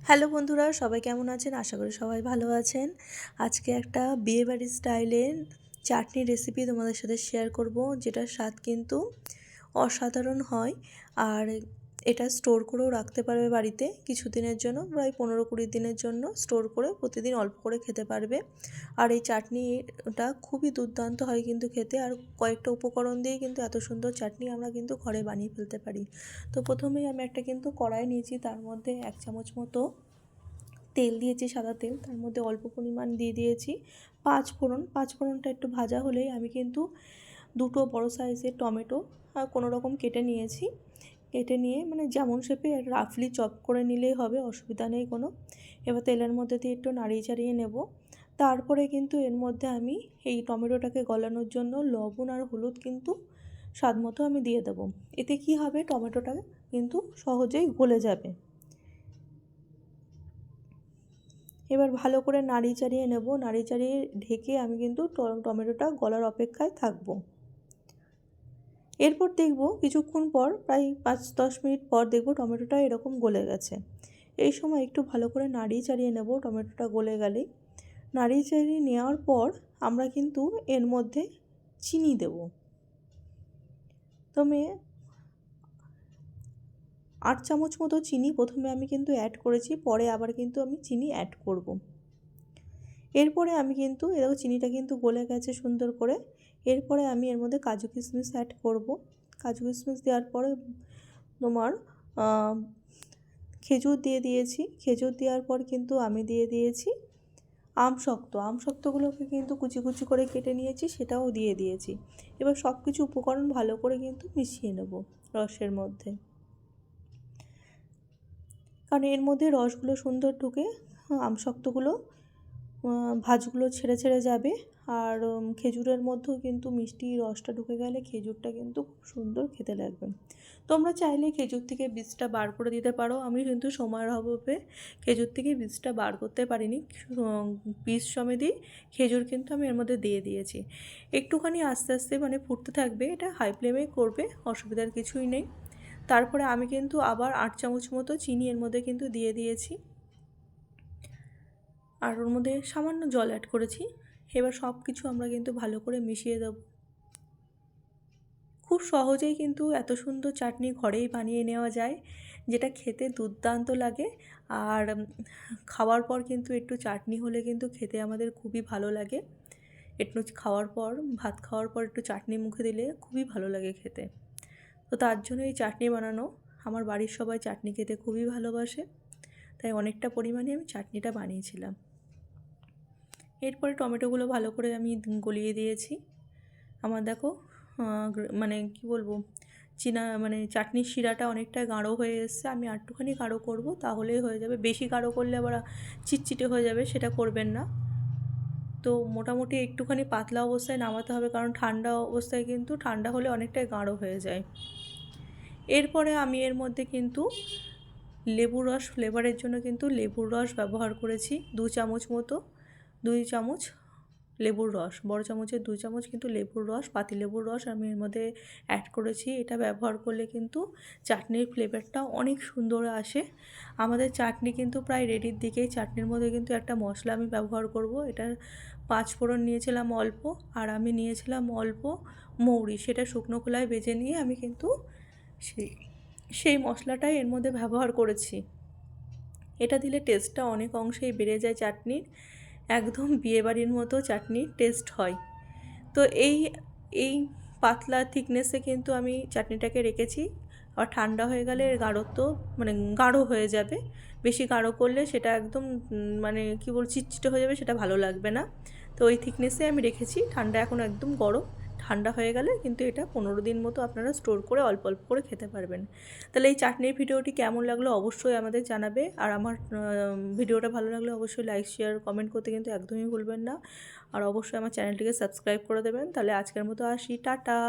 Hello বন্ধুরা, সবাই কেমন আছেন? আশা করি সবাই ভালো আছেন। আজকে একটা বিয়েবাড়ির স্টাইলের চাটনি রেসিপি তোমাদের সাথে শেয়ার করব, যেটার স্বাদ কিন্তু অসাধারণ হয়। আর এটা স্টোর করেও রাখতে পারবে বাড়িতে কিছুদিনের জন্য, প্রায় 15-20 দিনের জন্য স্টোর করে প্রতিদিন অল্প করে খেতে পারবে। আর এই চাটনিটা খুবই দুর্দান্ত হয় কিন্তু খেতে, আর কয়েকটা উপকরণ দিয়ে কিন্তু এত সুন্দর চাটনি আমরা কিন্তু ঘরে বানিয়ে ফেলতে পারি। তো প্রথমেই আমি একটা কিন্তু কড়াই নিয়েছি, তার মধ্যে 1 চামচ মতো তেল দিয়েছি, সাদা তেল। তার মধ্যে অল্প পরিমাণ দিয়ে দিয়েছি পাঁচফোড়নটা একটু ভাজা হলেই আমি কিন্তু দুটো বড় সাইজের টমেটো কোনো রকম কেটে নিয়েছি। কেটে নিয়ে মানে যেমন শেপে রাফলি চপ করে নিলেই হবে, অসুবিধা নেই কোনো। এবার তেলের মধ্যে দিয়ে একটু নাড়িয়ে চাড়িয়ে নেব। তারপরে কিন্তু এর মধ্যে আমি এই টমেটোটাকে গলানোর জন্য লবণ আর হলুদ কিন্তু স্বাদ মতো আমি দিয়ে দেবো। এতে কি হবে, টমেটোটা কিন্তু সহজেই গলে যাবে। এবার ভালো করে নাড়িয়ে চাড়িয়ে নেব। নাড়িয়ে চাড়িয়ে ঢেকে আমি কিন্তু টমেটোটা গলার অপেক্ষায় থাকবো। এরপর দেখব কিছুক্ষণ পর, প্রায় 5-10 মিনিট পর দেখব টমেটোটা এরকম গলে গেছে। এই সময় একটু ভালো করে নাড়িয়ে চাড়িয়ে নেব। টমেটোটা গলে গেলেই নাড়িয়ে চাড়িয়ে নেওয়ার পর আমরা কিন্তু এর মধ্যে চিনি দেব। তবে 8 চামচ মতো চিনি প্রথমে আমি কিন্তু অ্যাড করেছি, পরে আবার কিন্তু আমি চিনি অ্যাড করব। এরপরে আমি কিন্তু দেখো চিনিটা কিন্তু গলে গেছে সুন্দর করে। এরপরে আমি এর মধ্যে কাজু কিশমিশ অ্যাড করব। কাজু কিশমিশ দেওয়ার পরে তোমার খেজুর দিয়ে দিয়েছি। খেজুর দেওয়ার পর কিন্তু আমি দিয়ে দিয়েছি আমশক্তগুলোকে কিন্তু কুচি কুচি করে কেটে নিয়েছি, সেটাও দিয়ে দিয়েছি। এবার সব কিছু উপকরণ ভালো করে কিন্তু মিশিয়ে নেব রসের মধ্যে, কারণ এর মধ্যে রসগুলো সুন্দর ঢুকে আমশক্তগুলো ভাজগুলো ছেড়ে ছেড়ে যাবে। আর খেজুরের মধ্যেও কিন্তু মিষ্টি রসটা ঢুকে গেলে খেজুরটা কিন্তু খুব সুন্দর খেতে লাগবে। তোমরা চাইলে খেজুর থেকে বীজটা বার করে দিতে পারো। আমি কিন্তু সময়ের অভাবে খেজুর থেকে বীজটা বার করতে পারিনি, বীজ সমেতই খেজুর কিন্তু আমি এর মধ্যে দিয়ে দিয়েছি। একটুখানি আস্তে আস্তে মানে ফুটতে থাকবে, এটা হাই ফ্লেমে করবে, অসুবিধার কিছুই নেই। তারপরে আমি কিন্তু আবার 8 চামচ মতো চিনি এর মধ্যে কিন্তু দিয়ে দিয়েছি, আর ওর মধ্যে সামান্য জল অ্যাড করেছি। এবার সব কিছু আমরা কিন্তু ভালো করে মিশিয়ে দেব। খুব সহজেই কিন্তু এত সুন্দর চাটনি ঘরেই বানিয়ে নেওয়া যায়, যেটা খেতে দুর্দান্ত লাগে। আর খাওয়ার পর কিন্তু একটু চাটনি হলে কিন্তু খেতে আমাদের খুবই ভালো লাগে। একটু খাওয়ার পর, ভাত খাওয়ার পর একটু চাটনি মুখে দিলে খুবই ভালো লাগে খেতে। তো তার জন্য এই চাটনি বানানো। আমার বাড়ির সবাই চাটনি খেতে খুবই ভালোবাসে, তাই অনেকটা পরিমাণে আমি চাটনিটা বানিয়েছিলাম। এরপরে টমেটোগুলো ভালো করে আমি গলিয়ে দিয়েছি। আমার দেখো মানে কি বলবো, মানে চাটনির শিরাটা অনেকটা গাঢ় হয়ে এসছে। আমি আরটুখানি গাঢ় করব, তাহলেই হয়ে যাবে। বেশি গাঢ় করলে আবার চিটচিটে হয়ে যাবে, সেটা করবেন না। তো মোটামুটি একটুখানি পাতলা অবস্থায় নামাতে হবে, কারণ ঠান্ডা অবস্থায় কিন্তু ঠান্ডা হলে অনেকটাই গাঢ় হয়ে যায়। এরপরে আমি এর মধ্যে কিন্তু লেবুর রস ফ্লেভারের জন্য কিন্তু লেবুর রস ব্যবহার করেছি 2 চামচ মতো। 2 চামচ লেবুর রস, বড় চামচের 2 চামচ কিন্তু লেবুর রস, পাতিলেবুর রস আমি এর মধ্যে অ্যাড করেছি। এটা ব্যবহার করলে কিন্তু চাটনির ফ্লেভারটা অনেক সুন্দর আসে। আমাদের চাটনি কিন্তু প্রায় রেডির দিকেই। চাটনির মধ্যে কিন্তু একটা মশলা আমি ব্যবহার করব। এটা 5 ফোড়ন নিয়েছিলাম অল্প, আর আমি নিয়েছিলাম অল্প মৌরি, সেটা শুকনো খোলায় ভেজে নিয়ে আমি কিন্তু সেই মশলাটাই এর মধ্যে ব্যবহার করেছি। এটা দিলে টেস্টটা অনেক অংশেই বেড়ে যায় চাটনির, একদম বিয়েবাড়ির মতো চাটনির টেস্ট হয়। তো এই পাতলা থিকনেসে কিন্তু আমি চাটনিটাকে রেখেছি। আর ঠান্ডা হয়ে গেলে এর গাঢ়ত্ব মানে গাঢ় হয়ে যাবে। বেশি গাঢ় করলে সেটা একদম মানে কী বল, চিটচিটে হয়ে যাবে, সেটা ভালো লাগবে না। তো ওই থিকনেসে আমি রেখেছি। ঠান্ডা এখন একদম গরম। ঠান্ডা হয়ে গেলে কিন্তু এটা 15 দিন মতো আপনারা স্টোর করে অল্প অল্প করে খেতে পারবেন। তাহলে এই চাটনির ভিডিওটি কেমন লাগলো অবশ্যই আমাদের জানাবে। আর আমার ভিডিওটা ভালো লাগলে অবশ্যই লাইক, শেয়ার, কমেন্ট করতে কিন্তু একদমই ভুলবেন না। আর অবশ্যই আমার চ্যানেলটিকে সাবস্ক্রাইব করে দেবেন। তাহলে আজকের মতো আসি, টাটা।